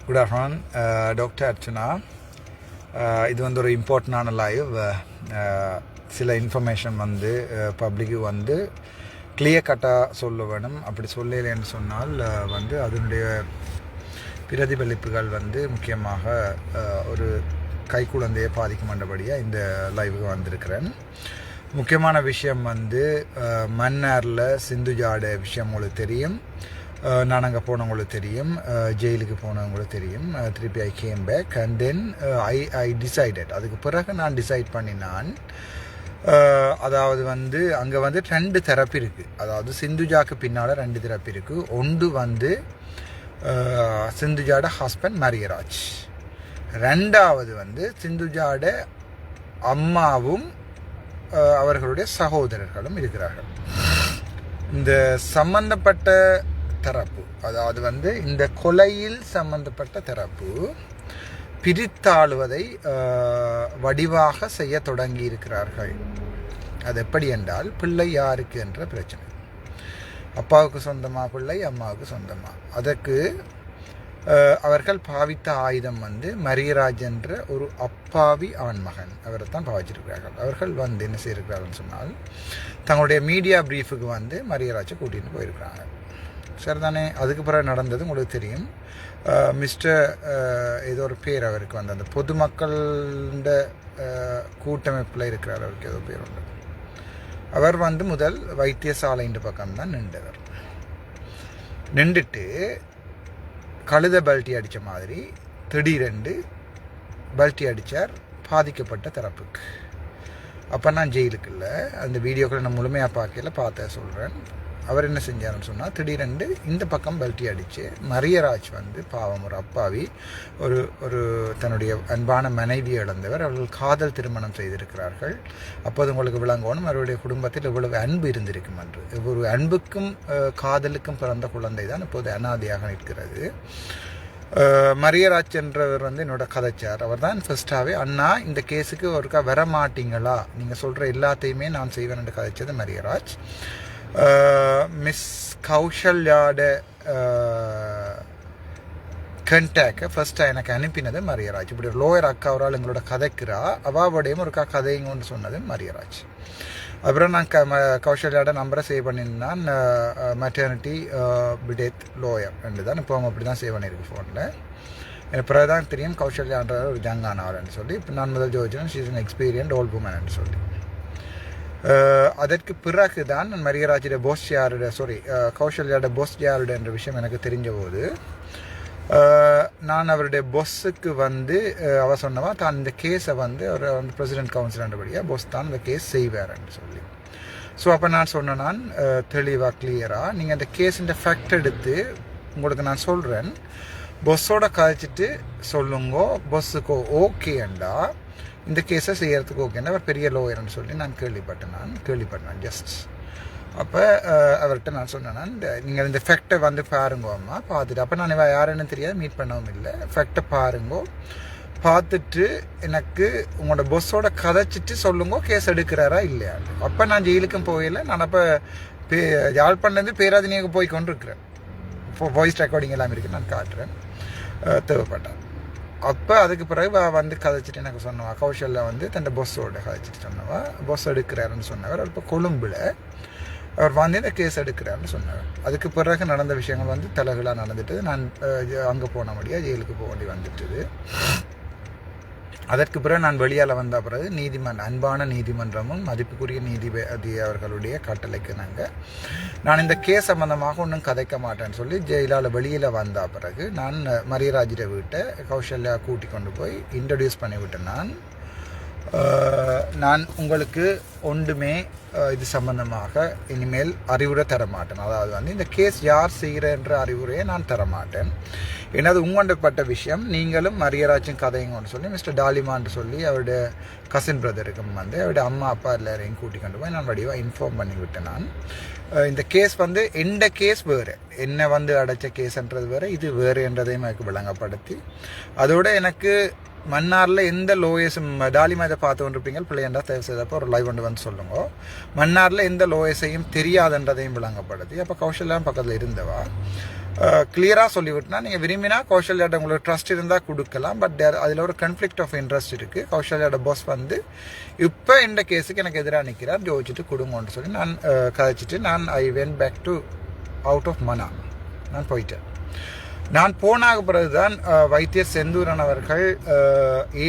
Good afternoon doctor Archana. இது வந்து ஒரு இம்பார்ட்டண்டான லைவ். சில இன்ஃபர்மேஷன் வந்து பப்ளிக்கு வந்து கிளியர் கட்டாக சொல்ல வேணும். அப்படி சொல்லலைன்னு சொன்னால் வந்து அதனுடைய பிரதிபலிப்புகள் வந்து முக்கியமாக ஒரு கைக்குழந்தையை பாதிக்குமன்றபடியாக இந்த லைவுக்கு வந்திருக்கிறேன். முக்கியமான விஷயம் வந்து மன்னாரில் சிந்துஜாட விஷயம் உங்களுக்கு தெரியும். நான் அங்கே போனவங்களுக்கு தெரியும், ஜெயிலுக்கு போனவங்களுக்கு தெரியும். திருப்பி I came back and then I decided. அதுக்கு பிறகு நான் டிசைட் பண்ணினான், அதாவது வந்து அங்கே வந்து 2 தெரப்பி இருக்குது. அதாவது சிந்துஜாக்கு பின்னால் 2 தெரப்பி இருக்குது. ஒன்று வந்து சிந்துஜாட ஹஸ்பண்ட் மரியராஜ், 2வது வந்து சிந்துஜாட அம்மாவும் அவர்களுடைய சகோதரர்களும் இருக்கிறார்கள். இந்த சம்பந்தப்பட்ட தரப்பு, அதாவது வந்து இந்த கொலையில் சம்பந்தப்பட்ட தரப்பு பிரித்தாளுவதை வடிவாக செய்ய தொடங்கி இருக்கிறார்கள். அது எப்படி என்றால், பிள்ளை யாருக்கு என்ற பிரச்சனை. அப்பாவுக்கு சொந்தமா பிள்ளை, அம்மாவுக்கு சொந்தமா? அதற்கு அவர்கள் பாவித்த ஆயுதம் வந்து மரியராஜ் என்ற ஒரு அப்பாவி ஆண்மகன், அவரை தான் பாவிச்சிருக்கிறார்கள். அவர்கள் வந்து என்ன செய்திருக்கிறார்கள் சொன்னால், தங்களுடைய மீடியா பிரீஃபுக்கு வந்து மரியராஜை கூட்டிகிட்டு போயிருக்கிறாங்க. சரிதானே? அதுக்கு பிறகு நடந்தது உங்களுக்கு தெரியும். மிஸ்டர் ஏதோ ஒரு பேர் அவருக்கு வந்து அந்த பொதுமக்கள கூட்டமைப்பில் இருக்கிறார், அவருக்கு ஏதோ பேர் உண்டு. அவர் வந்து முதல் வைத்தியசாலைன்ற பக்கம்தான் நின்றவர். நின்றுட்டு கழுத பல்ட்டி அடித்த மாதிரி திடீரென்று பல்ட்டி அடித்தார் பாதிக்கப்பட்ட தரப்புக்கு. அப்போ நான் ஜெயிலுக்கு இல்லை, அந்த வீடியோக்களை நான் முழுமையாக பார்த்த சொல்கிறேன். அவர் என்ன செஞ்சாருன்னு சொன்னால், திடீரென்று இந்த பக்கம் பல்ட்டி அடித்து மரியராஜ் வந்து பாவம் ஒரு அப்பாவி, ஒரு தன்னுடைய அன்பான மனைவியை இழந்தவர். அவர்கள் காதல் திருமணம் செய்திருக்கிறார்கள். அப்போது உங்களுக்கு விளங்கணும் அவருடைய குடும்பத்தில் இவ்வளவு அன்பு இருந்திருக்கும் என்று. ஒரு அன்புக்கும் காதலுக்கும் பிறந்த குழந்தை தான் இப்போது அனாதையாக நிற்கிறது. மரியராஜ் என்றவர் வந்து என்னோட கதைச்சார். அவர் தான் ஃபர்ஸ்டாகவே, அண்ணா இந்த கேஸுக்கு ஒருக்கா வர மாட்டீங்களா, நீங்கள் சொல்கிற எல்லாத்தையுமே நான் செய்வேன் என்று கதைச்சது மரியராஜ். மிஸ் கௌஷல்யாட கண்டாக்டை ஃபர்ஸ்ட்டாக எனக்கு அனுப்பினது மரியராஜ். இப்படி ஒரு லோயர் அக்கா அவரால் எங்களோட கதைக்கிறா, அவாவோடையும் ஒருக்கா கதைங்கன்னு சொன்னது மரியராஜ். அப்புறம் நான் கௌஷல்யாட நம்பரை சேவ் பண்ணியிருந்தான், மெட்டர்னிட்டி பிடேத் லோயர் ரெண்டு தான். இப்போ அப்படி தான் சேவ் பண்ணியிருக்கு ஃபோனில். எனக்கு பிறகு தான் தெரியும் கௌஷல்யான்ற ஒரு ஜங்கான ஆளுன்னு சொல்லி. இப்போ நான் முதல் ஜோதிச்சேன், ஷீஸ் அன் எக்ஸ்பீரியன்ட் ஓல்ட் உமன் சொல்லி. அதற்கு பிறகு தான் நான் மரியராஜோட போஸ் யாருட கௌஷல்யாவோட போஸ் யாருட என்ற விஷயம் எனக்கு தெரிஞ்ச போது, நான் அவருடைய பொஸ்ஸுக்கு வந்து அவ சொன்னவா தான் இந்த கேஸை வந்து அவர் வந்து பிரசிடென்ட் கவுன்சிலன்றபடியாக பொஸ் தான் இந்த கேஸ் செய்வார்ன்னு சொல்லி. ஸோ அப்போ நான் சொன்னேன், நான் தெளிவாக கிளியராக நீங்கள் அந்த கேஸுன்ற ஃபேக்ட் எடுத்து உங்களுக்கு நான் சொல்கிறேன், பொஸ்ஸோட கழிச்சிட்டு சொல்லுங்கோ, பொஸ்ஸுக்கோ ஓகேண்டா இந்த கேஸை செய்யறதுக்கு ஓகேன்னா அவர் பெரிய லோயர்னு சொல்லி நான் கேள்விப்பட்டேன் ஜஸ்ட். அப்போ அவர்கிட்ட நான் சொன்னேன், நீங்கள் இந்த ஃபேக்டை வந்து பாருங்கோ அம்மா, பார்த்துட்டு. அப்போ நான் யாருன்னு தெரியாது, மீட் பண்ணவும் இல்லை. ஃபேக்டை பாருங்கோ, பார்த்துட்டு எனக்கு உங்களோட பொஸ்ஸோட கதைச்சிட்டு சொல்லுங்கோ கேஸ் எடுக்கிறாரா இல்லையா. அப்போ நான் ஜெயிலுக்கும் போகல. நான் அப்போ யாழ்ப்பாணத்துலேருந்து பேராதனியாக போய் கொண்டிருக்கிறேன். வாய்ஸ் ரெக்கார்டிங் எல்லாம் இருக்குது, நான் காட்டுறேன் தேவைப்பட்டார். அப்போ அதுக்கு பிறகு வந்து கதைச்சிட்டு எனக்கு சொன்னவா, கௌஷல்யா வந்து தன் பொஸ்ஸோட கதைச்சிட்டு சொன்னவா, பொஸ் எடுக்கிறாருன்னு சொன்னவர். இப்போ கொழும்பில் அவர் வந்து இந்த கேஸ் எடுக்கிறாருன்னு சொன்னவர். அதுக்கு பிறகு நடந்த விஷயங்கள் வந்து தலைகளாக நடந்துட்டு, நான் அங்கே போனபடியாக ஜெயிலுக்கு போக வேண்டி வந்துட்டுது. அதற்கு பிறகு நான் வெளியால் வந்த பிறகு அன்பான நீதிமன்றமும் மதிப்புக்குரிய நீதிபதி அவர்களுடைய கட்டளைக்கு நான் இந்த கேஸ் சம்பந்தமாக ஒன்றும் கதைக்க மாட்டேன்னு சொல்லி ஜெயிலால் வெளியில் வந்த பிறகு நான் மரியராஜிட வீட்டை கௌஷல்யா கூட்டி கொண்டு போய் இன்ட்ரடியூஸ் பண்ணிவிட்டேன். நான் உங்களுக்கு ஒன்றுமே இது சம்பந்தமாக இனிமேல் அறிவுரை தரமாட்டேன். அதாவது வந்து இந்த கேஸ் யார் செய்கிறன்ற அறிவுரையை நான் தரமாட்டேன். ஏன்னா அது உங்கள்கிட்ட விஷயம். நீங்களும் மரியராஜும் கதைங்கன்னு சொல்லி மிஸ்டர் டாலிமான்னு சொல்லி அவருடைய கசின் பிரதருக்கும் வந்து அவருடைய அம்மா அப்பா எல்லாரையும் கூட்டி கொண்டு போய் நான் வடிவாக இன்ஃபார்ம் பண்ணி விட்டேன். நான் இந்த கேஸ் வந்து எந்த கேஸ் வேறு, என்ன வந்து அடைச்ச கேஸ்ன்றது வேறு, இது வேறு என்றதையும் எனக்கு விளங்கப்படுத்தி, அதோட எனக்கு மன்னாரில் எந்த லோயஸும் டாலிமா இதை பார்த்து கொண்டிருப்பீங்க, பிள்ளையண்டா தேவை செய்தப்போ ஒரு லைவ் வந்து சொல்லுங்க. மன்னாரில் எந்த லோயஸையும் தெரியாதுன்றதையும் விளங்கப்படுத்தி, அப்போ கௌஷல்யா பக்கத்தில் இருந்தவா கிளியராக சொல்லிவிட்டுனா நீங்கள் விரும்பினா கௌசல்யாட்ட உங்களுக்கு ட்ரஸ்ட் இருந்தால் கொடுக்கலாம். பட் அதில் ஒரு கன்ஃப்ளிக்ட் ஆஃப் இன்ட்ரெஸ்ட் இருக்குது. கௌசல்யாட பாஸ் வந்து இப்போ இந்த கேஸுக்கு எனக்கு எதிராக நிற்கிறார், ஜோதிச்சுட்டு கொடுங்கன்னு சொல்லி நான் கதைச்சிட்டு I went back to out of மனா. நான் போயிட்டேன். நான் போனாக பிறகுதான் வைத்தியர் செந்தூரன் அவர்கள்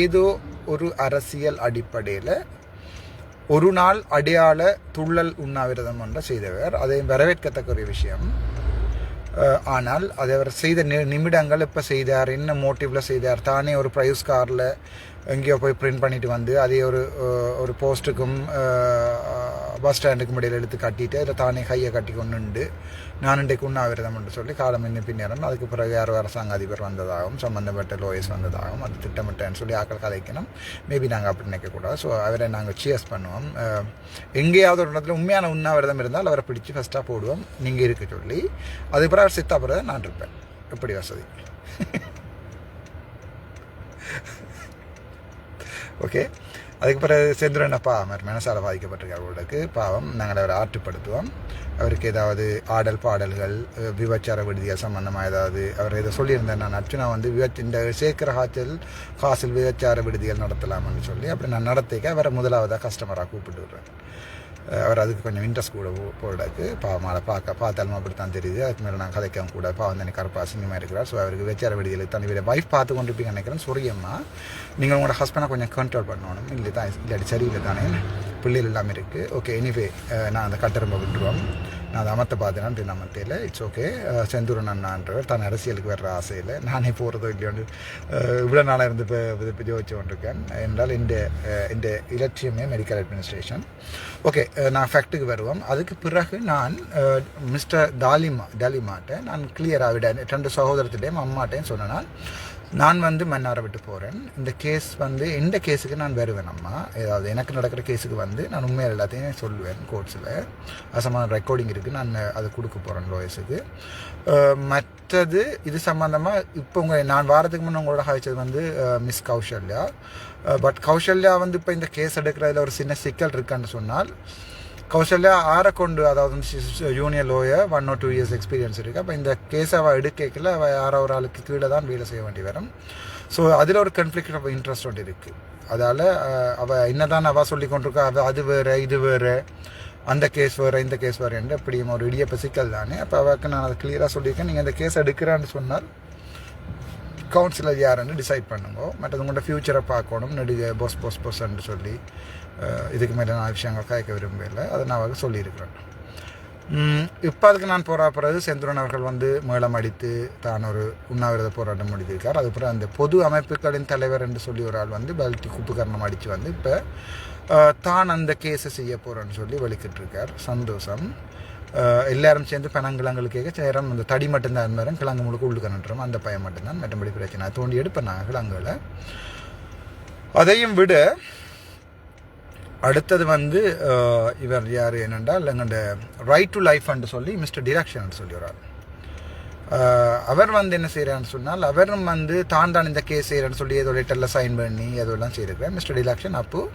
ஏதோ ஒரு அரசியல் அடிப்படையில் ஒரு நாள் அடையாள துள்ளல் உண்ணாவிரதம் ஒன்றை செய்தவர். அதை வரவேற்கத்தக்க ஒரு விஷயம். ஆனால் அதை அவர் செய்த நிமிடங்கள் இப்போ செய்தார், என்ன மோட்டிவில் செய்தார், தானே ஒரு ப்ரைஸ் காரில் எங்கேயோ போய் பிரிண்ட் பண்ணிட்டு வந்து அதே ஒரு போஸ்ட்டுக்கும் பஸ் ஸ்டாண்டுக்கும் இடையில் எடுத்து கட்டிட்டு அதில் தானே கையை கட்டி கொண்டு நான் இன்றைக்கு உண்ணாவிரதம் என்று சொல்லி காலம் இன்னும் பின்னேறம். அதுக்கு பிறகு யாரோ அரசாங்க அதிபர் வந்ததாகவும் சம்மந்தப்பட்ட லோயர்ஸ் வந்ததாகவும் அது திட்டமிட்டேன்னு சொல்லி ஆக்கள் கதைக்கணும். மேபி நாங்கள் அப்படி நினைக்கக்கூடாது. ஸோ அவரை நாங்கள் சியர்ஸ் பண்ணுவோம். எங்கேயாவது ஒரு இடத்துல உண்மையான உண்ணாவிரதம் இருந்தால் அவரை பிடிச்சி ஃபஸ்ட்டாக போடுவோம், நீங்கள் இருக்க சொல்லி. அதுக்கப்புறம் அவர் சித்தா பிறகு நான் இருப்பேன். எப்படி வசதி. ஓகே. அதுக்கு பிறகு செந்துரன் அப்பா அவர் மனசால் பாதிக்கப்பட்டிருக்கார் அவர்களுக்கு. பாவம், நாங்கள் அவரை ஆற்றுப்படுத்துவோம். அவருக்கு ஏதாவது ஆடல் பாடல்கள் விபச்சார விடுதிகள் சம்பந்தமாக ஏதாவது அவர் இதை சொல்லியிருந்தேன். நான் அர்ச்சனா வந்து இந்த சேர்க்கிற காசில் விபச்சார விடுதிகள் நடத்தலாம்னு சொல்லி அப்படி நான் நடத்திக்க அவரை முதலாவதாக கஸ்டமராக கூப்பிட்டு விடுறேன். அவர் அதுக்கு கொஞ்சம் இன்ட்ரெஸ்ட் கூட போடாக்கு. பாவமால பார்த்தாலும் அப்படி தான் தெரியுது. அதுக்கு மேலே நான் கதைக்கவும் கூட பாவம் தனி கருப்பா சிங்கமாக இருக்கிறார். ஸோ அவருக்கு விபச்சார விடுதியில் தனி வீட வைஃப் பார்த்து கொண்டு இருப்பீங்க நினைக்கிறேன். சொரியம்மா, நீங்கள் உங்களோட ஹஸ்பண்டை கொஞ்சம் கண்ட்ரோல் பண்ணணும். இல்லை தான் இல்லாட்டி சரியில்லை தானே, பிள்ளைகள் எல்லாமே இருக்குது. ஓகே, எனிவே நான் அந்த கட்டரம்பை விட்டுருவோம். நான் அதை அமர்த்த பார்த்தேன் அமர்த்தையில். It's okay. செந்தூரன் அண்ணான்றவர் தான் அரசியலுக்கு வர்ற ஆசையில் நானே போகிறதோ இல்லையோண்டு இவ்வளோ நாளாக இருந்து இப்போ ஜோதிச்சு கொண்டிருக்கேன். என்றால் இந்த இலட்சியமே மெடிக்கல் அட்மினிஸ்ட்ரேஷன். ஓகே, நான் ஃபேக்ட்டுக்கு வருவோம். அதுக்கு பிறகு நான் மிஸ்டர் டாலிமாட்ட நான் கிளியராக விட 2 சகோதரத்திட்டையும் அம்மாட்டையும் சொன்னேன். நான் வந்து மன்னாரை விட்டு போகிறேன். இந்த கேஸ் வந்து எந்த கேஸுக்கு நான் வருவேன் அம்மா, ஏதாவது எனக்கு நடக்கிற கேஸுக்கு வந்து நான் உண்மையாக எல்லாத்தையும் சொல்லுவேன். கோர்ட்ஸில் அசமான ரெக்கார்டிங் இருக்குது, நான் அதை கொடுக்க போகிறேன் லோயர்ஸுக்கு. மற்றது இது சம்மந்தமாக இப்போ நான் வாரத்துக்கு முன்னே உங்களோட அழைச்சது வந்து மிஸ் கௌசல்யா. பட் கௌசல்யா வந்து இப்போ இந்த கேஸ் எடுக்கிறதுல ஒரு சின்ன சிக்கல் இருக்குன்னு சொன்னால், கௌசல்யா கொண்டு, அதாவது junior lower 1 or 2 years experience இருக்குது. அப்போ இந்த கேஸை அவள் எடுக்கல, அவள் யாரோ ஒரு ஆளுக்கு கீழே தான் வேலை செய்ய வேண்டி வரும். ஸோ அதில் ஒரு கன்ஃப்ளிக்ட் ஆஃப் இன்ட்ரெஸ்ட் ஒன்று இருக்குது. அதால் அவள் என்ன தான் அவள் சொல்லி கொண்டிருக்கா, அது வேறு இது வேறு, அந்த கேஸ் வேறு இந்த கேஸ் வேறு என்று அப்படியும் ஒரு இடியப்ப சிக்கல் தானே. அப்போ அவளுக்கு நான் அதை கிளியராக சொல்லியிருக்கேன். நீங்கள் இந்த கேஸ் எடுக்கிறான்னு சொன்னால் கவுன்சிலர் யாருன்னு டிசைட் பண்ணுங்க. மற்றது உங்களோட ஃப்யூச்சரை பார்க்கணும். நெடுக பொஸ்ன்னு சொல்லி இதுக்கு மேலே நான் விஷயங்கள் காய்க்க விரும்பல. அதை நான் அவருக்கு சொல்லியிருக்கிறேன். இப்போ அதுக்கு நான் பிறகு செந்தூரன் அவர்கள் வந்து மேளம் அடித்து தான் ஒரு உண்ணாவிரத போராட்டம் முடித்திருக்கார். அதுக்கப்புறம் அந்த பொது அமைப்புகளின் தலைவர் என்று சொல்லி ஒரு ஆள் வந்து பல்ட்டி குப்புக்கரணம் அடித்து வந்து இப்போ தான் அந்த கேஸை செய்ய போகிறேன்னு சொல்லி வெளிக்கிட்டு இருக்கார். சந்தோஷம். எல்லாரும் சேர்ந்து பனங்கிழங்களுக்கு சேரம் அந்த தடி மட்டும்தான் இருந்தாலும் கிழங்கு முழுக்க உள்ளுக்கு நட்டுறோம். அந்த பையன் மட்டும்தான் மற்றபடி பிரச்சனை தோண்டி எடுப்பேன் நாங்கள் கிழங்குகளை. அதையும் விட அடுத்தது வந்து இவர் யார் என்னென்றால் எங்கள்ட ரைட் டு லைஃப் என்று சொல்லி மிஸ்டர் டிரெக்ஷன் சொல்லி வர்றார். அவர் வந்து என்ன செய்கிறான்னு சொன்னால், அவரும் வந்து தான் இந்த கேஸ் செய்கிறேன்னு சொல்லி ஏதோ லெட்டரில் சைன் பண்ணி அதெல்லாம் செய்திருக்கிறேன். மிஸ்டர் டிரெக்ஷன், அப்போது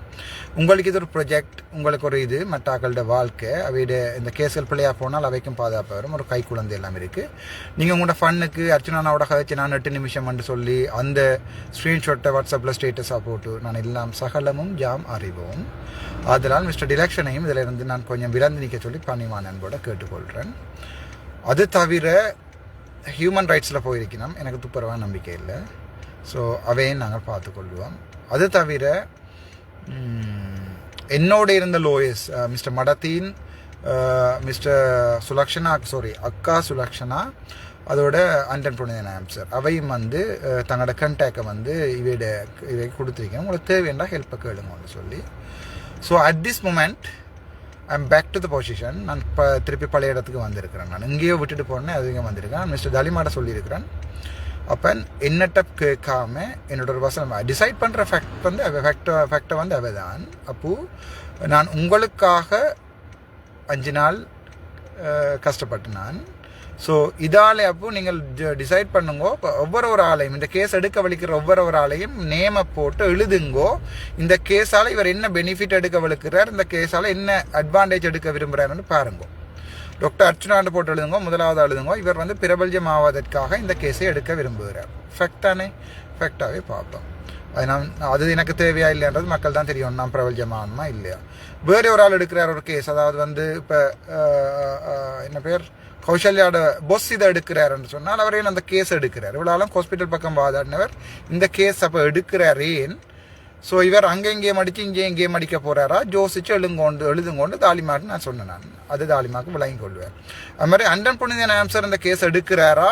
உங்களுக்கு இது ஒரு ப்ரொஜெக்ட், உங்களுக்கு ஒரு இது மற்றாக்களோட வாழ்க்கை, அவையோட இந்த கேஸ்கள் பிள்ளையாக போனால் அவைக்கும் பாதுகாப்பு வரும், ஒரு கை குழந்தை எல்லாம் இருக்குது. நீங்கள் உங்களோட ஃபன்னுக்கு அர்ச்சனாவோட கழிச்சு நான் 8 நிமிஷம் சொல்லி அந்த ஸ்க்ரீன்ஷாட்டை வாட்ஸ்அப்பில் ஸ்டேட்டஸாக போட்டு நான் எல்லாம் சகலமும் ஜாம் அறிவோம். அதனால் மிஸ்டர் டிரெக்ஷனையும் இதில் இருந்து நான் கொஞ்சம் விரந்து நிற்க சொல்லி பணிவான அன்போட கேட்டுக்கொள்கிறேன். அது தவிர ஹியூமன் ரைட்ஸில் போயிருக்கணும், எனக்கு துப்புரவான நம்பிக்கை இல்லை. ஸோ அவையும் நாங்கள் பார்த்துக்கொள்வோம். அது தவிர என்னோட இருந்த லோயர்ஸ் மிஸ்டர் மடத்தீன், மிஸ்டர் சுலக்ஷனா, அக்கா சுலக்ஷனா, அதோட அண்டன் புனிதநாயம் சார், அவையும் வந்து தங்களோட கண்டாக்டை வந்து இவை கொடுத்துருக்கேன். உங்களுக்கு தேவையான ஹெல்ப்பை கேளுங்கன்னு சொல்லி. So at this moment I'm back to the position. நான் திருப்பி பழைய இடத்துக்கு வந்திருக்கிறேன். நான் இங்கேயோ விட்டுட்டு போனேன், அதுங்க வந்திருக்கேன். மிஸ்டர் தாலிமாட்ட சொல்லியிருக்கிறேன். அப்போ என்னட்ட கேட்காம என்னோட ஒரு வசனம் டிசைட் பண்ணுற ஃபேக்ட் வந்து ஃபேக்டை வந்து அவ தான். அப்போது நான் உங்களுக்காக 5 நாள் கஷ்டப்பட்டு நான். ஸோ இதால் அப்போ நீங்கள் டிசைட் பண்ணுங்கோ. இப்போ ஒவ்வொரு ஆளையும் இந்த கேஸ் எடுக்க வலிக்கிற ஒவ்வொரு ஆளையும் நேமை போட்டு எழுதுங்கோ. இந்த கேஸால் இவர் என்ன பெனிஃபிட் எடுக்க வலிக்கிறார், இந்த கேஸால் என்ன அட்வான்டேஜ் எடுக்க விரும்புகிறாருன்னு பாருங்கோ. டாக்டர் அர்ச்சுனாண்டு போட்டு எழுதுங்க, முதலாவது எழுதுங்க. இவர் வந்து பிரபல்யம் ஆவதற்காக இந்த கேஸை எடுக்க விரும்புகிறார். ஃபேக்ட் தானே? ஃபேக்டாகவே பார்ப்போம். அது எனக்கு தேவையா இல்லைன்றது மக்கள் தான் தெரியும். நான் பிரபல்யமானமா இல்லையா. வேறு ஒரு ஆள் எடுக்கிறார் ஒரு கேஸ், அதாவது வந்து இப்போ என்ன பேர் கௌசல்யாவோட பொஸ் இதை எடுக்கிறாருன்னு சொன்னால் அவர் ஏன் அந்த கேஸ் எடுக்கிறார்? இவ்வளோ ஹாஸ்பிட்டல் பக்கம் வாதாடினவர் இந்த கேஸ் அப்போ எடுக்கிறார் ஏன்? ஸோ இவர் அங்கே இங்கேயும் அடித்து இங்கேயும் அடிக்க போகிறாரா? ஜோசிச்சு எழுதுங்கொண்டு தாலிமாட்டு நான் சொன்னேன். நான் அது தாலிமாக்கு விளங்கி கொள்வேன். அது மாதிரி அண்டன் புனிதன் ஆம்சர் இந்த கேஸ் எடுக்கிறாரா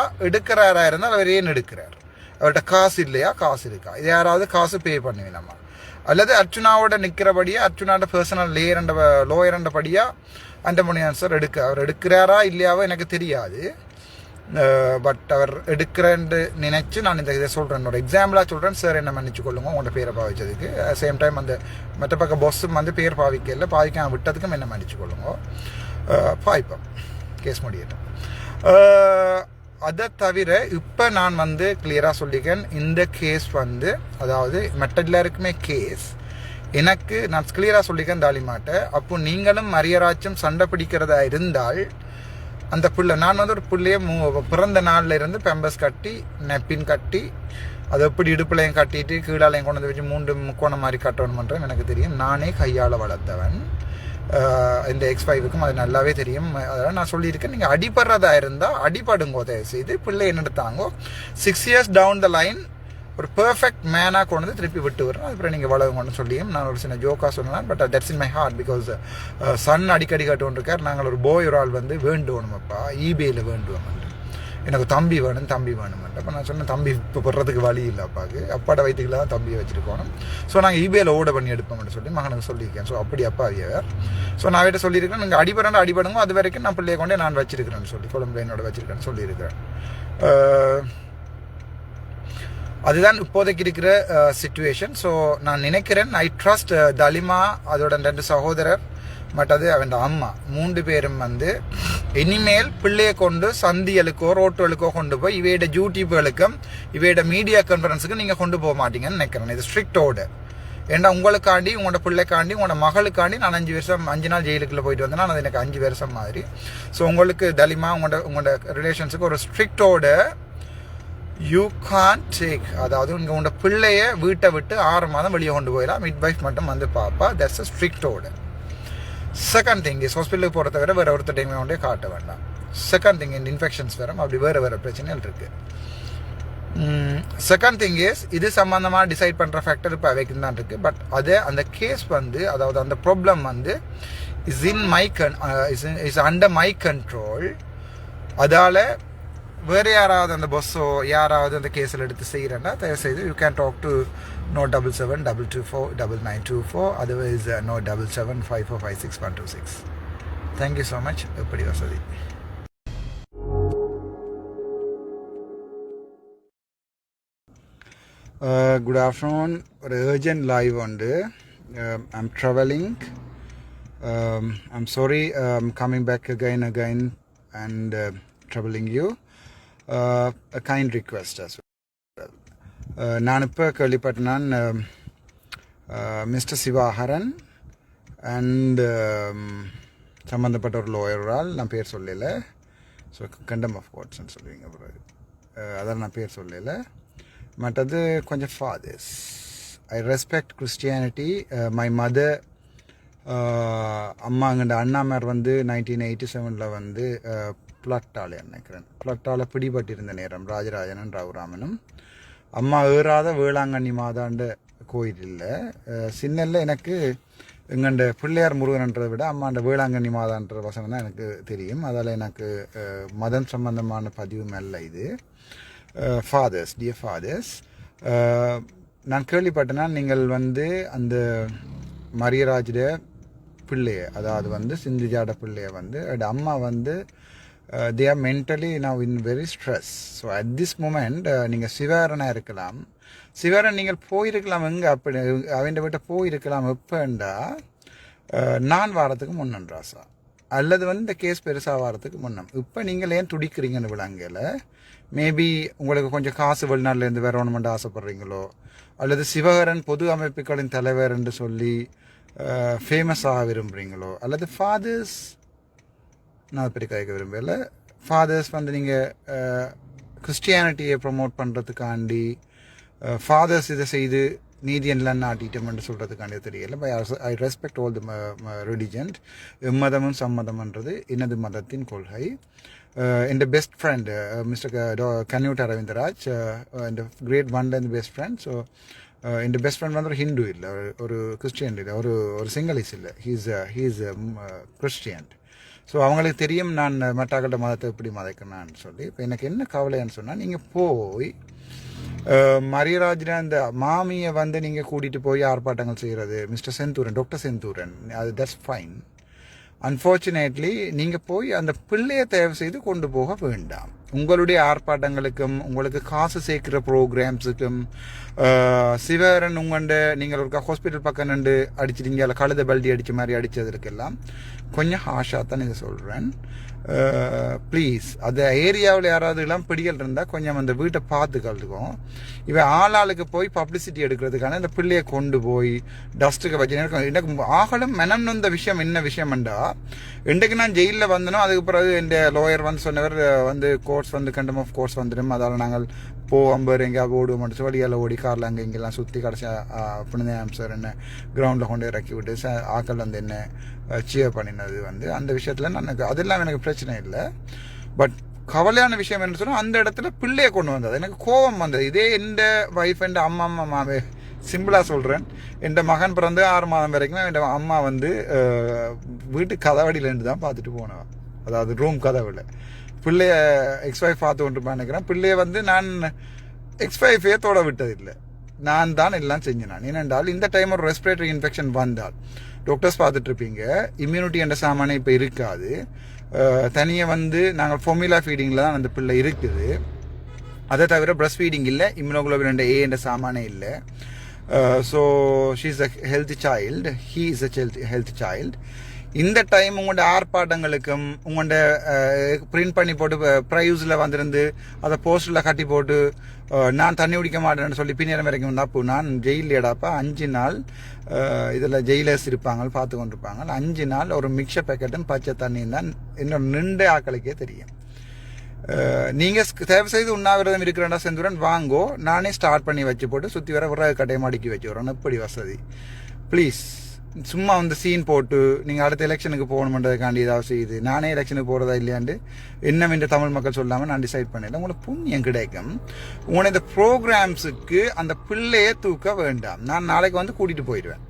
இருந்தால் அவர் ஏன் எடுக்கிறார்? அவர்கிட்ட காசு இல்லையா? காசு இருக்கா? இது யாராவது காசு பே பண்ணுவேன் நம்ம, அல்லது அர்ச்சுனாவோட நிற்கிறபடியா அர்ச்சுனாவோட பர்சனல் லோயரண்டபடியா அண்டன் புனிதன் சார் அவர் எடுக்கிறாரா இல்லையாவோ எனக்கு தெரியாது. பட் அவர் எடுக்கிறேன்னு நினைச்சு நான் இந்த இதை சொல்கிறேன், என்னோட எக்ஸாம்பிளாக சொல்கிறேன். சார் என்ன மன்னிச்சு கொள்ளுங்க உங்களோட பேரை பாவிச்சதுக்கு. சேம் டைம் அந்த மற்ற பக்கம் பொஸ்ஸும் வந்து பேர் பாவிக்கல, பாவிக்காம விட்டதுக்கும் என்ன மன்னிச்சு கொள்ளுங்க. பாய்ப்போம், கேஸ் முடியட்டும். அதை தவிர இப்போ நான் வந்து கிளியராக சொல்லிக்கேன், இந்த கேஸ் வந்து அதாவது மற்ற எல்லாருக்குமே கேஸ், எனக்கு நான் கிளியராக சொல்லிக்கேன் தாலிமாட்ட. அப்போ நீங்களும் மரியராச்சும் சண்டை பிடிக்கிறதா இருந்தால் அந்த பிள்ளை, நான் வந்து ஒரு பிள்ளைய பிறந்த நாளில் இருந்து பெம்பஸ் கட்டி நெப்பின் கட்டி அதை எப்படி இடுப்புலையும் கட்டிட்டு கீழாலையும் கொண்டு வந்து வச்சு 3 முக்கோணம் மாதிரி கட்டணுமன்றது எனக்கு தெரியும். நானே கையால் வளர்த்தவன். இந்த X5க்கும் அது நல்லாவே தெரியும். அதெல்லாம் நான் சொல்லியிருக்கேன். நீங்கள் அடிபடுறதா இருந்தால் அடிபடுங்கோ, தயவு செய்து பிள்ளை என்ன எடுத்தாங்கோ 6 இயர்ஸ் டவுன் த லைன் ஒரு பெர்ஃபெக்ட் மேனாக கொண்டு வந்து திருப்பி விட்டு வர்றேன். அதுக்கப்புறம் நீங்கள் வளருங்கன்னு சொல்லியும் நான் ஒரு சின்ன ஜோக்காக சொல்லலாம். But that's in my heart. Because son அடிக்கடி கட்டுருக்கார். நாங்கள் ஒரு போய் ஒரு ஆள் வந்து வேண்டுவோணுமப்பா, ஈபேயில் வேண்டுவோம். எனக்கு தம்பி வேணுமென்ட்டு. அப்போ நான் சொன்னேன், தம்பி இப்போ போடுறதுக்கு வழி இல்லை அப்பாவுக்கு, அப்பாட வயிற்றுக்குள்ள தான் தம்பியை வச்சுருக்கணும். ஸோ நாங்கள் ஈபேயில் ஓட பண்ணி எடுப்போம்னு சொல்லி மகனுக்கு சொல்லியிருக்கேன். ஸோ அப்படி அப்பா அவியவர். ஸோ நான் வீட்டை சொல்லியிருக்கேன், நீங்கள் அடிபடுங்க, அது வரைக்கும் நான் பிள்ளையை கொண்டே நான் வச்சிருக்கிறேன்னு சொல்லி கொழம்புல என்னோட வச்சிருக்கேன்னு சொல்லியிருக்கிறேன். அதுதான் இப்போதைக்கு இருக்கிற சிச்சுவேஷன். ஸோ நான் நினைக்கிறேன், ஐ ட்ரஸ்ட் தலிமா, அதோட 2 சகோதரர், மற்றது அவன் அம்மா 3 பேரும் வந்து இனிமேல் பிள்ளையை கொண்டு சந்தியலுக்கோ ரோட்டுகளுக்கோ கொண்டு போய் இவையோட யூடியூப்களுக்கும் இவையோட மீடியா கான்ஃபரன்ஸுக்கும் நீங்கள் கொண்டு போக மாட்டீங்கன்னு நினைக்கிறேன். இது ஸ்ட்ரிக்ட் ஆர்டர். ஏன்னா உங்களுக்காண்டி, உங்களோட பிள்ளைக்காண்டி, உங்களோட மகளுக்காண்டி நான் 5 நாள் ஜெயிலுக்குள்ள போயிட்டு வந்தேன்னா அது எனக்கு 5 வருஷம் மாதிரி. ஸோ உங்களுக்கு தலிமா உங்களோட ரிலேஷன்ஸுக்கு ஒரு strict order. You can take, அதாவது உங்களோட பிள்ளைய வீட்டை விட்டு 6 மாதம் வெளியே கொண்டு போயிடலாம். மிட்வைஃப் மட்டும் வந்து பாப்பா. That's a strict order. Second thing is, ஹாஸ்பிட்டலுக்கு போகிறத விட வேறு ஒருத்தர் டைமே கொண்டே காட்ட வேண்டாம். செகண்ட் திங், இந்த இன்ஃபெக்ஷன்ஸ் வரும், அப்படி வேறு பிரச்சனைகள் இருக்குது. செகண்ட் திங் இஸ், இது சம்மந்தமாக டிசைட் பண்ணுற ஃபேக்டர் இப்போ அவைக்கு தான் இருக்குது. பட் அந்த கேஸ் வந்து, அதாவது அந்த ப்ராப்ளம் வந்து இஸ் அண்டர் மை கண்ட்ரோல். அதால் வேறு யாராவது அந்த பஸ்ஸோ யாராவது அந்த கேஸில் எடுத்து செய்கிறேன்னா தயவுசெய்து you can talk to No77224924, otherwise No775456 Thank you so much. எப்படி வசதி. Good afternoon. ஒரு urgent live உண்டு. I'm traveling. I'm sorry I'm coming back again and troubling you. A kind request as well. நான் இப்போ கேள்விப்பட்டேன் mister சிவாஹரன் and சம்மந்தப்பட்ட ஒரு லோயரால், நான் பேர் சொல்லலை. ஸோ கண்டம் ஆஃப் கோர்ட்ஸ்ன்னு சொல்லுவீங்க பிறகு, அதான் நான் பேர் சொல்லலை. மற்றது கொஞ்சம் fathers, I respect Christianity. My mother, அம்மாங்கண்ட அண்ணாமார் வந்து 1987 வந்து பிளட்டால் நினைக்கிறேன், பிளட்டால் பிடிபட்டிருந்த நேரம் ராஜராஜனும் ரகுராமனும். அம்மா ஏறாத வேளாங்கண்ணி மாதாண்ட கோயில் இல்லை. சின்னல்ல எனக்கு எங்கண்ட பிள்ளையார் முருகன்ன்றதை விட அம்மாண்ட வேளாங்கண்ணி மாதான்ற வசனம் தான் எனக்கு தெரியும். அதால் எனக்கு மதம் சம்பந்தமான பதிவும் அல்ல இது. ஃபாதர்ஸ், டியர் ஃபாதர்ஸ், நான் கேள்விப்பட்டேன்னா நீங்கள் வந்து அந்த மரியராஜோட பிள்ளைய, அதாவது வந்து சிந்துஜாட பிள்ளைய வந்து அம்மா வந்து they are mentally now in very stress. So at this moment நீங்கள் சிவாரனாக இருக்கலாம், சிவாரன் நீங்கள் போயிருக்கலாம், எங்கே அப்படி அவன் வீட்டை போயிருக்கலாம். எப்போண்டா நான் வாரத்துக்கு முன்னன்றாசா, அல்லது வந்து இந்த கேஸ் பெருசாக வாரத்துக்கு முன்னம். இப்போ நீங்கள் ஏன் துடிக்கிறீங்கன்னு விளங்கல. மேபி உங்களுக்கு கொஞ்சம் காசு வெளிநாட்டிலேருந்து வரணுமென்று ஆசைப்படுறீங்களோ, அல்லது சிவகரன் பொது அமைப்புகளின் தலைவர் என்று சொல்லி ஃபேமஸாக விரும்புகிறீங்களோ, அல்லது ஃபாதர்ஸ் நான் அதை பற்றி கேட்க விரும்பல. ஃபாதர்ஸ் வந்து நீங்கள் கிறிஸ்டியானிட்டியை ப்ரொமோட் பண்ணுறதுக்காண்டி ஃபாதர்ஸ் இதை செய்து நீதியெல்லாம் நாட்டிட்டோம்னு சொல்கிறதுக்காண்டி தெரியல. By I respect all the religion. எம்மதமும் சம்மதம்ன்றது எனது மதத்தின் கொள்கை. என் best friend Mr Canute Aravindraj, என் great one and best friend. So என் பெஸ்ட் ஃப்ரெண்ட் வந்து ஒரு ஹிந்து இல்லை, ஒரு கிறிஸ்டியன் இல்லை, ஒரு சிங்களீஸ் இல்லை, ஹீஸ் கிறிஸ்டியன். ஸோ அவங்களுக்கு தெரியும் நான் மட்டாக்கட்ட மதத்தை எப்படி மதைக்கணும்னு சொல்லி. இப்போ எனக்கு என்ன கவலைன்னு சொன்னால், நீங்கள் போய் மரியராஜின அந்த மாமியை வந்து நீங்கள் கூட்டிகிட்டு போய் ஆர்ப்பாட்டங்கள் செய்கிறது, மிஸ்டர் செந்தூரன், டாக்டர் செந்தூரன், அது தட்ஸ் ஃபைன். அன்ஃபார்ச்சுனேட்லி நீங்கள் போய் அந்த பிள்ளையை தயவு செய்து கொண்டு போக வேண்டாம். உங்களுடைய ஆர்ப்பாட்டங்களுக்கும் உங்களுக்கு காசு சேர்க்கிற ப்ரோக்ராம்ஸுக்கும் சிவரன் உங்கள்ட நீங்கள் ஒரு ஹாஸ்பிட்டல் பக்கம் நின்று அடிச்சிட்டீங்க, அதில் கழுத பல்டி அடித்த மாதிரி அடித்ததுக்கெல்லாம் கொஞ்சம் ஹாஷாக தான் இதை சொல்கிறேன். ப்ளீஸ் அந்த ஏரியாவில் யாராவது எல்லாம் பிடிகள் இருந்தால் கொஞ்சம் அந்த வீட்டை பார்த்து கலந்துக்கும். இவன் ஆளாளுக்கு போய் பப்ளிசிட்டி எடுக்கிறதுக்கான இந்த பிள்ளையை கொண்டு போய் டஸ்ட்டுக்கு வச்சு எனக்கு ஆகலும் மனம் நொந்த விஷயம் என்ன விஷயம்ண்டா, இன்றைக்கு நான் ஜெயிலில் வந்தனோ அதுக்கு பிறகு என் லாயர் வந்து சொன்னவர் வந்து கோர்ட்ஸ் வந்து கண்டம் ஆஃப் கோர்ட்ஸ் வந்துடும், அதால் நாங்கள் அம்பர் எங்கேயாவது ஓடுவோம் மட்டும் வழியால் ஓடி காரில் அங்கே இங்கெல்லாம் சுற்றி கடைசி புனிதம் சார் என்ன கிரவுண்டில் கொண்டு இறக்கி விட்டு ஆக்கள் வந்து என்ன சியர் பண்ணினது வந்து அந்த விஷயத்தில் எனக்கு அதெல்லாம் எனக்கு பிரச்சனை இல்லை. பட் கவலையான விஷயம் என்ன சொன்னால், அந்த இடத்துல பிள்ளையை கொண்டு வந்தது எனக்கு கோபம் வந்தது. இதே எந்த ஒய்ஃப் என் அம்மாவே சிம்பிளாக சொல்கிறேன், என் மகன் பிறந்து 6 மாதம் வரைக்கும் என் அம்மா வந்து வீட்டு கதவடியிலேருந்து தான் பார்த்துட்டு போனவன், அதாவது ரூம் கதவுல பிள்ளைய எக்ஸ்-ஒய்ஃப் பார்த்து கொண்டு நினைக்கிறேன். பிள்ளைய வந்து நான் எக்ஸ்-ஒய்ஃபே தொட விட்டதில்லை, நான் தான் எல்லாம் செஞ்சினான். ஏனென்றால் இந்த டைம் ஒரு ரெஸ்பிரேட்டரி இன்ஃபெக்ஷன் வந்தால் டாக்டர்ஸ் பார்த்துட்டு இருப்பீங்க, இம்யூனிட்டி என்ற சாமானே இப்போ இருக்காது. தனியாக வந்து நாங்கள் ஃபார்முலா ஃபீடிங்கில் தான் அந்த பிள்ளை இருக்குது. அதை தவிர பிரஸ்ட் ஃபீடிங் இல்லை, இம்யூனோகுளோபின் ஏ என்ற சாமானே இல்லை. So she is a healthy child, he is a healthy child. இந்த டைம் உங்களோட ஆர்ப்பாட்டங்களுக்கும் உங்களோட பிரிண்ட் பண்ணி போட்டு ப்ரைஸில் வந்திருந்து அதை போஸ்டரில் கட்டி போட்டு நான் தண்ணி குடிக்க மாட்டேன்னு சொல்லி பின்னேரம் வரைக்கும் வந்தாப்போ நான் ஜெயிலேடாப்பா 5 நாள் இதில் ஜெயிலர்ஸ் இருப்பாங்க பார்த்து கொண்டிருப்பாங்க. 5 நாள் ஒரு மிக்சர் பேக்கெட்டும் பச்சை தண்ணியும் தான் இன்னும் 2 ஆக்களுக்கே தெரியும். நீங்கள் தயவு செய்து உண்ணாவிரதம் இருக்கிறேன்டா செந்துரன் வாங்கோ, நானே ஸ்டார்ட் பண்ணி வச்சு போட்டு சுற்றி வர விறகு கட்டையை மடிக்கி வச்சு வரேன். எப்படி வசதி ப்ளீஸ். சும்மா வந்து சீன் போட்டு நீங்கள் அடுத்த எலெக்ஷனுக்கு போகணுன்றதுக்காண்டி ஏதாவது செய்யுது. நானே எலெக்ஷனுக்கு போகிறதா இல்லையாண்டு இன்னும் இந்த தமிழ் மக்கள் சொல்லாமல் நான் டிசைட் பண்ணல. உங்களுக்கு புண்ணியம் கிடைக்கும். உங்களை இந்த ப்ரோக்ராம்ஸுக்கு அந்த பிள்ளையை தூக்க வேண்டாம். நான் நாளைக்கு வந்து கூட்டிகிட்டு போயிடுவேன்,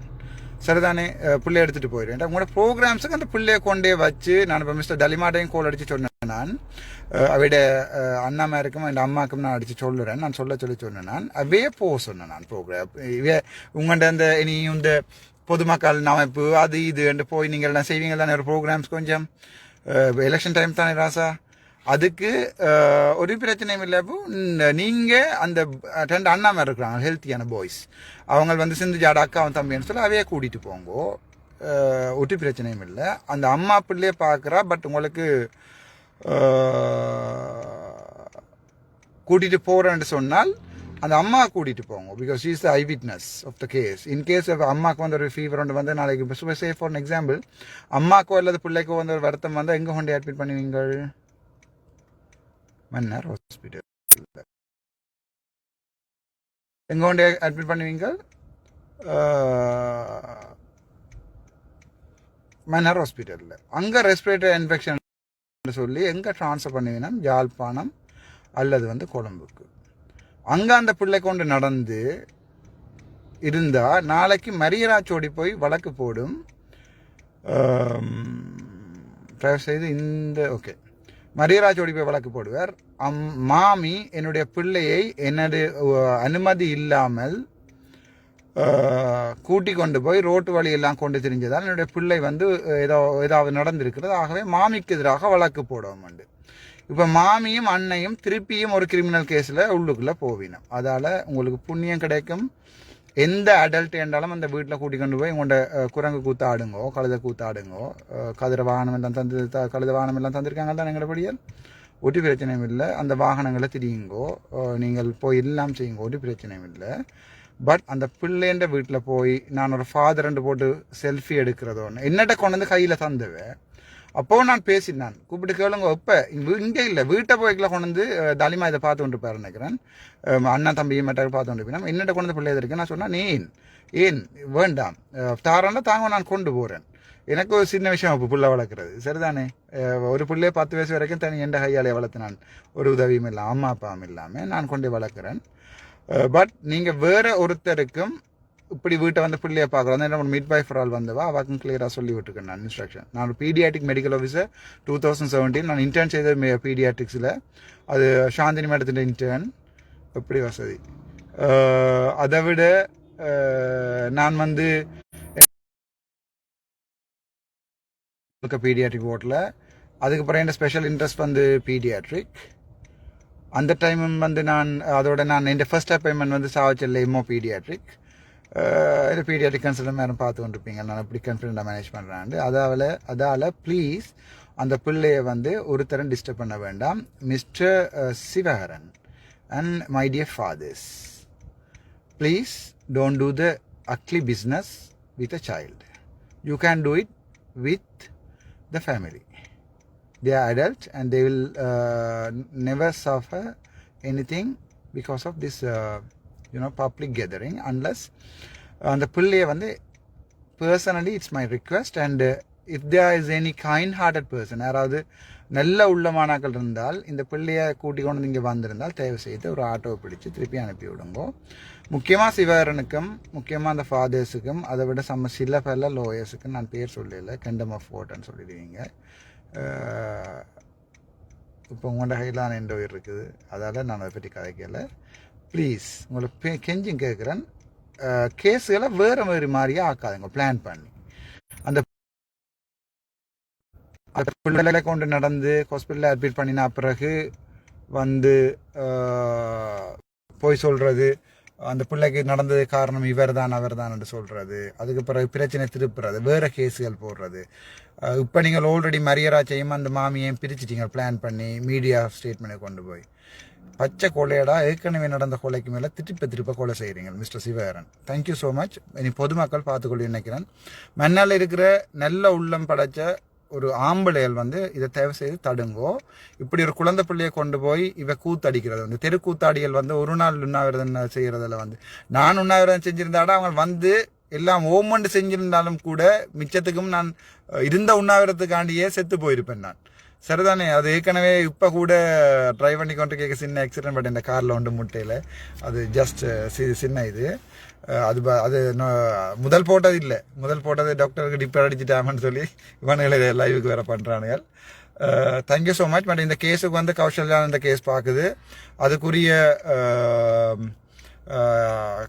சரிதானே? பிள்ளைய எடுத்துகிட்டு போயிடுவேன். உங்களோட ப்ரோக்ராம்ஸுக்கு அந்த பிள்ளையை கொண்டே வச்சு நான் இப்போ மிஸ்டர் டலிமாட்டையும் கோல் அடித்து சொன்னேன். நான் அவையோட அண்ணாமாருக்கும் என் அம்மாவுக்கும் நான் அடித்து சொல்லுறேன். நான் சொன்னேன். நான் அவே போக சொன்னேன். நான் ப்ரோக்ராம் உங்கள்கிட்ட அந்த இனியும் இந்த பொதுமக்கள் அமைப்பு அது இது என்று போய் நீங்கள் எல்லாம் செய்வீங்க தானே ஒரு ப்ரோக்ராம்ஸ். கொஞ்சம் எலெக்ஷன் டைம் தானே ராசா, அதுக்கு ஒரு பிரச்சனையும் இல்லை. அப்போ நீங்கள் அந்த 2 அண்ணாமார் இருக்கிறாங்க ஹெல்த்தியான பாய்ஸ், அவங்க வந்து சிந்து ஜாட அக்காவும் தம்பின்னு சொல்லி அவையே கூட்டிகிட்டு போங்கோ, ஒரு பிரச்சனையும் இல்லை. அந்த அம்மா பிள்ளையே பார்க்குறா, பட் உங்களுக்கு கூட்டிகிட்டு போகிறேன்னு சொன்னால் அந்த அம்மா கூட்டிகிட்டு போங்க. Because she is the eye witness of the case. In case அம்மாவுக்கு வந்து ஒரு ஃபீவர் ஒன்று வந்து நாளைக்கு சே ஃபார் அன் எக்ஸாம்பிள் அம்மாக்கோ அல்லது பிள்ளைக்கோ வந்து ஒரு வருத்தம் வந்து எங்கே கொண்டு அட்மிட் பண்ணுவீங்க? மன்னர் ஹாஸ்பிட்டல். எங்கே கொண்டு அட்மிட் பண்ணுவீங்க? மன்னர் ஹாஸ்பிட்டலில். அங்கே ரெஸ்பிரேட்டரி இன்ஃபெக்ஷன் சொல்லி எங்கே ட்ரான்ஸ்ஃபர் பண்ணுவீங்கன்னா யாழ்ப்பாணம் அல்லது வந்து கொழும்புக்கு. அங்கே அந்த பிள்ளை கொண்டு நடந்து இருந்தால் நாளைக்கு மரியராஜோடி போய் வழக்கு போடும். தயவு செய்து இந்த ஓகே மரியராஜோடி போய் வழக்கு போடுவார். மாமி என்னுடைய பிள்ளையை என்னுடைய அனுமதி இல்லாமல் கூட்டி கொண்டு போய் ரோட்டு வழியெல்லாம் கொண்டு திரிஞ்சதால் என்னுடைய பிள்ளை வந்து ஏதாவது நடந்திருக்கிறது, ஆகவே மாமிக்கு எதிராக வழக்கு போடுவோம். இப்போ மாமியும் அன்னையும் திருப்பியும் ஒரு கிரிமினல் கேஸில் உள்ளுக்குள்ளே போவினோம். அதால் உங்களுக்கு புண்ணியம் கிடைக்கும். எந்த அடல்ட் என்றாலும் அந்த வீட்டில் கூட்டி கொண்டு போய் உங்களோட குரங்கு கூத்தாடுங்கோ, கழுத கூத்தாடுங்கோ, கதிர வாகனம் எல்லாம் கழுத வாகனம் எல்லாம் தந்திருக்காங்க தான் எங்களோட ஒரு பிரச்சனையும் இல்லை. அந்த வாகனங்களை திரியுங்கோ, நீங்கள் போய் எல்லாம் செய்யுங்க, ஒரு பிரச்சனையும் இல்லை. பட் அந்த பிள்ளைன்ற வீட்டில் போய் நான் ஒரு ஃபாதர்ன்னு போட்டு செல்ஃபி எடுக்கிறதோன்னு என்னட்ட கொண்டு வந்து கையில் தந்துவேன். அப்போது நான் பேசினான் கூப்பிட்டு கேளுங்க இப்போ இங்கே இல்லை வீட்டை போய்க்குள்ள கொண்டு வந்து தாலிமா இதை பார்த்து கொண்டு போய் நினைக்கிறேன் அண்ணா தம்பியும் மெட்டாக பார்த்து கொண்டு போய் என்னட்ட கொண்டு வந்து பிள்ளை இருக்கு நான் சொன்னேன் ஏன் வேண்டாம் தாராண்டா தாங்க நான் கொண்டு போகிறேன் எனக்கு ஒரு சின்ன விஷயம் இப்போ புள்ள வளர்க்குறது சரிதானே ஒரு பிள்ளைய 10 வயசு வரைக்கும் தனி எந்த கையாலே வளர்த்து நான் ஒரு உதவியும் இல்லாமல் அம்மா அப்பாவும் இல்லாமல் நான் கொண்டு வளர்க்குறேன் பட் நீங்கள் வேறு ஒருத்தருக்கும் இப்படி வீட்டை வந்து பிள்ளையை பார்க்குறோம் என்ன மிட் பை ஃபார் ஆல் வந்தவா அவாக்கும் கிளியராக சொல்லி விட்டுருக்கேன் நான் இன்ஸ்ட்ரக்ஷன் நான் ஒரு பீடியாட்டிக் மெடிக்கல் ஆஃபீஸர் 2017 நான் இன்டர்ன் செய்த பீடியாட்டிக்ஸில் அது சாந்தினி மேடத்தின் இன்டர்ன் எப்படி வசதி அதை விட நான் வந்து பீடியாட்ரிக் வார்டில் அதுக்கப்புறம் என்ன ஸ்பெஷல் இன்ட்ரெஸ்ட் வந்து பீடியாட்ரிக் அந்த டைம் வந்து நான் அதோட நான் என் ஃபர்ஸ்ட் அப்பாயின்மெண்ட் வந்து சாவச்சல்ல எம்ஓ பீடியாட்ரிக் இது பீடியாட்ரிக் கன்சல்டன் மேடம் பார்த்து கொண்டிருப்பீங்க நான் எப்படி கான்ஃபிடென்ட்டாக மேனேஜ் பண்ணுறேன் அதால் ப்ளீஸ் அந்த பிள்ளையை வந்து ஒருத்தரும் டிஸ்டர்ப் பண்ண வேண்டாம் Mr Sivaharan and my dear fathers please don't do the ugly business with a child you can do it with the family. They are adults and they will never suffer anything because of this public gathering unless அந்த பிள்ளையை வந்து personally it's my request and if there is any kind hearted person யாராவது நல்ல உள்ளமானாக்கள் இருந்தால் இந்த பிள்ளையை கூட்டி கொண்டு இங்கே வந்திருந்தால் தயவு செய்து ஒரு ஆட்டோவை பிடிச்சி திருப்பி அனுப்பி விடுங்கோ முக்கியமாக சிவகரனுக்கும் முக்கியமாக அந்த ஃபாதர்ஸுக்கும் அதை விட சில பல லோயர்ஸுக்கும் நான் பேர் சொல்லலை கண்டம் ஆஃப் ஓட்டன்னு சொல்லிடுவீங்க இப்போ உங்களோட கையிலான எந்த உயிர் இருக்குது அதால் நான் அதை பற்றி கதைக்கலை ப்ளீஸ் உங்களை கெஞ்சும் கேட்குறேன் கேஸுகளை வேறு மாதிரியே ஆக்காதுங்க பிளான் பண்ணி அந்த பிள்ளைகளை கொண்டு நடந்து ஹாஸ்பிட்டலில் அட்மிட் பண்ணினா பிறகு வந்து போய் சொல்கிறது அந்த பிள்ளைக்கு நடந்தது காரணம் இவர் தான் அவர் தான் என்று சொல்கிறது அதுக்கு பிறகு பிரச்சனை திருப்புறது வேறு கேஸுகள் போடுறது இப்போ நீங்கள் ஆல்ரெடி மரியராஜையும் அந்த மாமியையும் பிரிச்சுட்டீங்க பிளான் பண்ணி மீடியா ஸ்டேட்மெண்ட்டை கொண்டு போய் பச்சை கொலையடா ஏற்கனவே நடந்த கொலைக்கு மேலே திருப்ப கொலை செய்கிறீங்க mister Sivakaran thank you so much இனி பொதுமக்கள் பார்த்துக்கொள்ளி நினைக்கிறேன் மண்ணால் இருக்கிற நல்ல உள்ளம் படைச்ச ஒரு ஆம்பளைகள் வந்து இதை தேவை செய்து தடுங்கோ இப்படி ஒரு குழந்தை பிள்ளையை கொண்டு போய் இவ கூத்தடிக்கிறது வந்து தெருக்கூத்தாடிகள் வந்து ஒரு நாள் உண்ணாவிரதம் செய்கிறதில் வந்து நான் உண்ணாவிரதம் செஞ்சுருந்தாடா அவங்க வந்து எல்லாம் ஓமண்டு செஞ்சிருந்தாலும் கூட மிச்சத்துக்கும் நான் இருந்த உண்ணாவிரத்துக்காண்டியே செத்து போயிருப்பேன் நான் சரிதானே அது ஏற்கனவே இப்போ கூட ட்ரைவ் பண்ணி கொண்டு கேட்க சின்ன ஆக்சிடென்ட் பட் இந்த காரில் ஒன்று முட்டையில் அது ஜஸ்ட் சின்ன இது அது முதல் போட்டது இல்லை முதல் போட்டது டாக்டருக்கு டிப்பர் அடிச்சுட்டாமன்னு சொல்லி இவனுங்களை லைவுக்கு வேறு பண்ணுறானுங்க தேங்க்யூ ஸோ மச் பட் இந்த கேஸுக்கு வந்து கௌசல்யா இந்த கேஸ் பார்க்குது அதுக்குரிய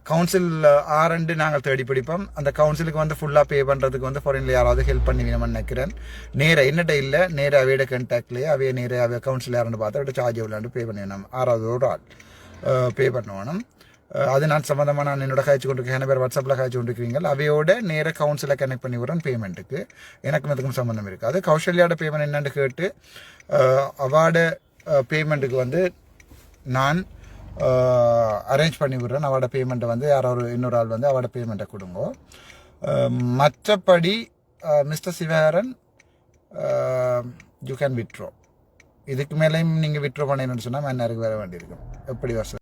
கவுன்சில் ஆரண்டு நாங்கள் தேடி பிடிப்போம் அந்த கவுன்சிலுக்கு வந்து ஃபுல்லாக பே பண்ணுறதுக்கு வந்து ஃபாரின்ல யாராவது ஹெல்ப் பண்ணுவீங்கன்னு நினைக்கிறேன் நேராக என்னட்ட இல்லை நேராக அவையோட கண்டாக்ட்லேயே அவைய நேராக அவைய கவுன்சில் யாருன்னு பார்த்து அவட்ட சார்ஜ் எவ்வளோண்டு பே பண்ணிடணும் 6வது ஒரு ஆள் பே பண்ணணும் அது நான் சம்மந்தமாக நான் என்னோட காய்ச்சி கொண்டு என்ன பேர் வாட்ஸ்அப்பில் காய்ச்சி கொண்டிருக்கிறீங்க அவையோட நேராக கவுன்சிலை கனெக்ட் பண்ணி விடுறேன் பேமெண்ட்டுக்கு எனக்கும் அதுக்கும் சம்மந்தம் இருக்குது அது கௌசல்யாவோட பேமெண்ட் என்னன்னு கேட்டு அவார்டு பேமெண்ட்டுக்கு வந்து நான் அரேஞ்ச் பண்ணி விடுறேன் அவட பேமெண்ட்டை வந்து யாராவது இன்னொரு ஆள் வந்து அவட பேமெண்ட்டை கொடுங்க மற்றபடி mister Sivaharan you can vitro இதுக்கு மேலேயும் நீங்கள் விட்ரோ பண்ணிடணும்னு சொன்னால் மேனருக்கு வர வேண்டியிருக்கும் எப்படி வருஷம்